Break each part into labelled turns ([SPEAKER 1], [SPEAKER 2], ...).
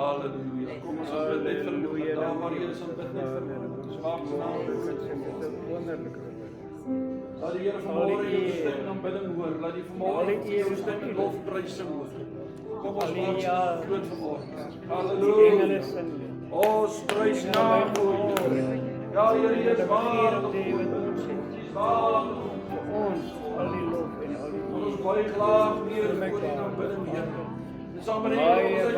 [SPEAKER 1] Halleluja. Kom ons bid net vir môre. Daar waar jy is, bid net vir môre. Swak
[SPEAKER 2] Wonderlik.
[SPEAKER 1] Laat die Here vanmôre jou stem in aanbidding hoor. Laat die vanmôre jou stem in lofprysing hoor. Kom ons maak dit groot vanmôre. Halleluja. Ons prys naam oor. Ja, Here, jy is waardig. Jy is waardig.
[SPEAKER 2] Ons al die lof en al die
[SPEAKER 1] ons baie klaar neer voor die aanbidding, Here. Saam met heilig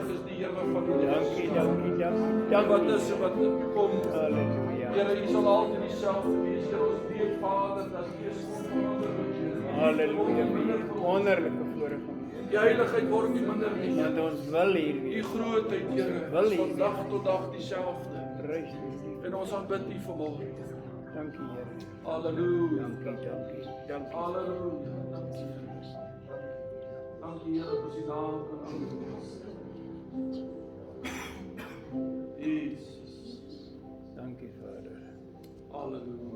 [SPEAKER 1] is die Here van die
[SPEAKER 2] dankie.
[SPEAKER 1] Dank wat is en wat kom.
[SPEAKER 2] Halleluja.
[SPEAKER 1] Here, U sal altyd dieselfde wees. Here, ons weet Vader dat U is wonderlik.
[SPEAKER 2] Halleluja. Wonderlike voorreg.
[SPEAKER 1] Die heiligheid word nie minder nie.
[SPEAKER 2] Want ons wil hier
[SPEAKER 1] U
[SPEAKER 2] wees.
[SPEAKER 1] grootheid, Here, is van dag tot dag dieselfde.
[SPEAKER 2] Prys U.
[SPEAKER 1] En ons aanbid U vanmôre.
[SPEAKER 2] Dankie, Here.
[SPEAKER 1] Halleluja.
[SPEAKER 2] Dankie.
[SPEAKER 1] Halleluja. Dankie, Here, vir die naam kan aanbid. Jesus.
[SPEAKER 2] Dankie, Vader.
[SPEAKER 1] Halleluja.